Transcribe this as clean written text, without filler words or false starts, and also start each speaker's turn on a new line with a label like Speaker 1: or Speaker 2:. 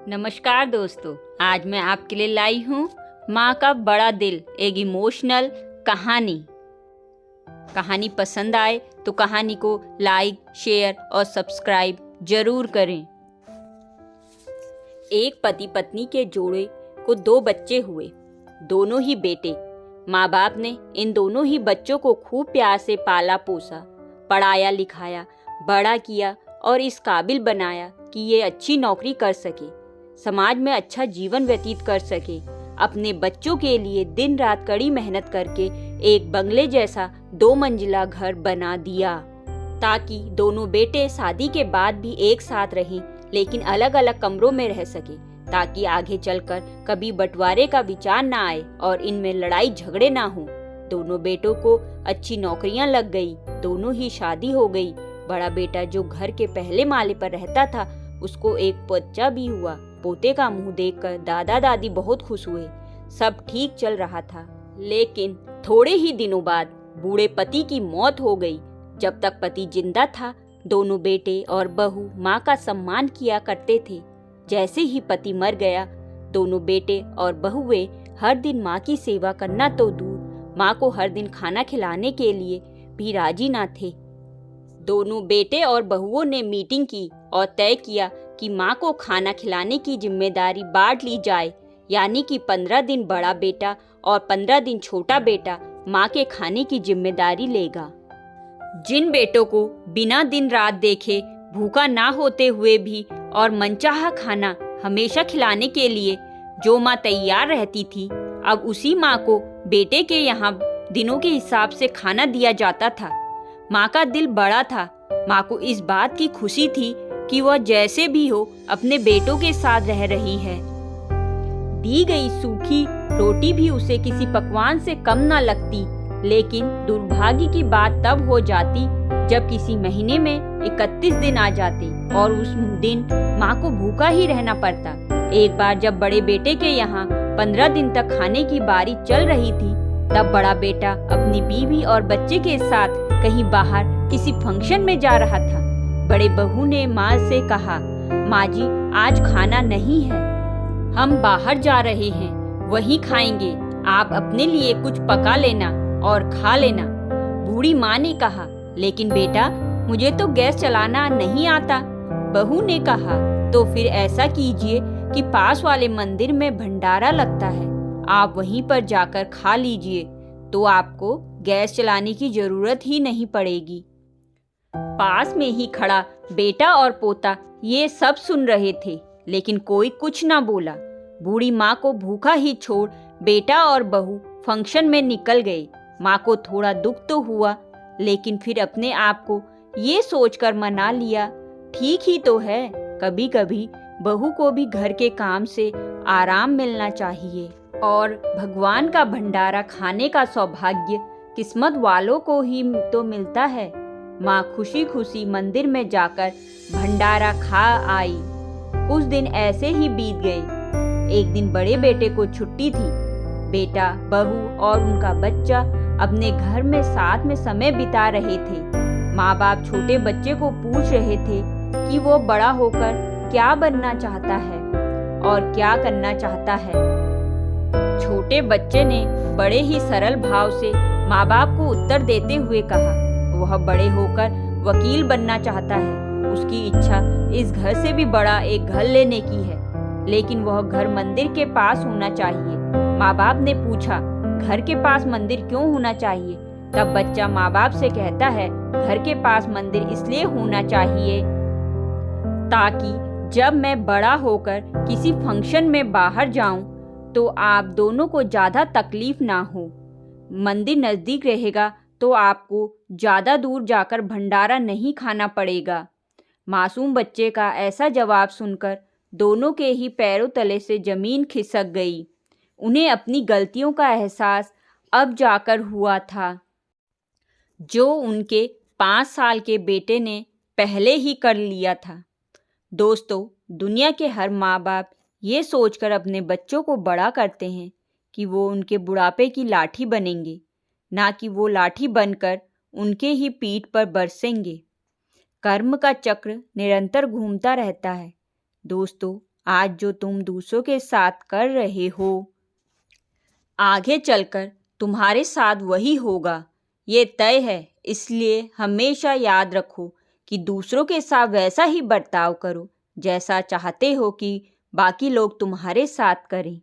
Speaker 1: नमस्कार दोस्तों, आज मैं आपके लिए लाई हूँ माँ का बड़ा दिल, एक इमोशनल कहानी। कहानी पसंद आए तो कहानी को लाइक, शेयर और सब्सक्राइब जरूर करें। एक पति पत्नी के जोड़े को 2 बच्चे हुए, दोनों ही बेटे। माँ बाप ने इन दोनों ही बच्चों को खूब प्यार से पाला पोसा, पढ़ाया लिखाया, बड़ा किया और इस काबिल बनाया कि ये अच्छी नौकरी कर सके, समाज में अच्छा जीवन व्यतीत कर सके। अपने बच्चों के लिए दिन रात कड़ी मेहनत करके एक बंगले जैसा 2 मंजिला घर बना दिया, ताकि दोनों बेटे शादी के बाद भी एक साथ रहें, लेकिन अलग अलग कमरों में रह सके, ताकि आगे चलकर कभी बंटवारे का विचार ना आए और इनमें लड़ाई झगड़े ना हो। दोनों बेटों को अच्छी नौकरियां लग गई, दोनों ही शादी हो गई। बड़ा बेटा जो घर के पहले माले पर रहता था, उसको एक बच्चा भी हुआ। पोते का मुंह देखकर दादा दादी बहुत खुश हुए। सब ठीक चल रहा था, लेकिन थोड़े ही दिनों बाद बूढ़े पति की मौत हो गई। जब तक पति जिंदा था, दोनों बेटे और बहू माँ का सम्मान किया करते थे। जैसे ही पति मर गया, दोनों बेटे और बहुएं हर दिन माँ की सेवा करना तो दूर, माँ को हर दिन खाना खिलाने के लिए भी राजी ना थे। दोनों बेटे और बहुओं ने मीटिंग की और तय किया कि माँ को खाना खिलाने की जिम्मेदारी बांट ली जाए, यानी कि 15 दिन बड़ा बेटा और 15 दिन छोटा बेटा माँ के खाने की जिम्मेदारी लेगा। जिन बेटों को बिना दिन रात देखे भूखा ना होते हुए भी और मनचाहा खाना हमेशा खिलाने के लिए जो माँ तैयार रहती थी, अब उसी माँ को बेटे के यहाँ दिनों के हिसाब से खाना दिया जाता था। माँ का दिल बड़ा था। माँ को इस बात की खुशी थी कि वह जैसे भी हो अपने बेटों के साथ रह रही है। दी गई सूखी रोटी भी उसे किसी पकवान से कम ना लगती, लेकिन दुर्भाग्य की बात तब हो जाती जब किसी महीने में 31 दिन आ जाते और उस दिन माँ को भूखा ही रहना पड़ता। एक बार जब बड़े बेटे के यहाँ 15 दिन तक खाने की बारी चल रही थी, तब बड़ा बेटा अपनी बीवी और बच्चे के साथ कहीं बाहर किसी फंक्शन में जा रहा था। बड़े बहू ने माँ से कहा, माँ जी आज खाना नहीं है, हम बाहर जा रहे हैं, वहीं खाएंगे, आप अपने लिए कुछ पका लेना और खा लेना। बूढ़ी माँ ने कहा, लेकिन बेटा मुझे तो गैस चलाना नहीं आता। बहू ने कहा, तो फिर ऐसा कीजिए कि पास वाले मंदिर में भंडारा लगता है, आप वहीं पर जाकर खा लीजिए, तो आपको गैस चलाने की जरूरत ही नहीं पड़ेगी। पास में ही खड़ा बेटा और पोता ये सब सुन रहे थे, लेकिन कोई कुछ ना बोला। बूढ़ी माँ को भूखा ही छोड़ बेटा और बहू फंक्शन में निकल गए। माँ को थोड़ा दुख तो हुआ, लेकिन फिर अपने आप को ये सोचकर मना लिया, ठीक ही तो है, कभी कभी बहू को भी घर के काम से आराम मिलना चाहिए और भगवान का भंडारा खाने का सौभाग्य किस्मत वालों को ही तो मिलता है। माँ खुशी खुशी मंदिर में जाकर भंडारा खा आई। कुछ दिन ऐसे ही बीत गए। एक दिन बड़े बेटे को छुट्टी थी। बेटा, बहू और उनका बच्चा अपने घर में साथ में समय बिता रहे थे। माँ बाप छोटे बच्चे को पूछ रहे थे कि वो बड़ा होकर क्या बनना चाहता है और क्या करना चाहता है। छोटे बच्चे ने बड़े ही सरल भाव से माँ बाप को उत्तर देते हुए कहा, वह बड़े होकर वकील बनना चाहता है। उसकी इच्छा इस घर से भी बड़ा एक घर लेने की है, लेकिन वह घर मंदिर के पास होना चाहिए। माँ बाप ने पूछा, घर के पास मंदिर क्यों होना चाहिए? तब बच्चा माँ बाप से कहता है, घर के पास मंदिर इसलिए होना चाहिए ताकि जब मैं बड़ा होकर किसी फंक्शन में बाहर जाऊं तो आप दोनों को ज्यादा तकलीफ ना हो। मंदिर नजदीक रहेगा तो आपको ज्यादा दूर जाकर भंडारा नहीं खाना पड़ेगा। मासूम बच्चे का ऐसा जवाब सुनकर दोनों के ही पैरों तले से जमीन खिसक गई। उन्हें अपनी गलतियों का एहसास अब जाकर हुआ था, जो उनके 5 साल के बेटे ने पहले ही कर लिया था। दोस्तों, दुनिया के हर माँ बाप ये सोचकर अपने बच्चों को बड़ा करते हैं कि वो उनके बुढ़ापे की लाठी बनेंगे, ना कि वो लाठी बनकर उनके ही पीठ पर बरसेंगे। कर्म का चक्र निरंतर घूमता रहता है। दोस्तों, आज जो तुम दूसरों के साथ कर रहे हो, आगे चलकर तुम्हारे साथ वही होगा, ये तय है। इसलिए हमेशा याद रखो कि दूसरों के साथ वैसा ही बर्ताव करो जैसा चाहते हो कि बाकी लोग तुम्हारे साथ करें।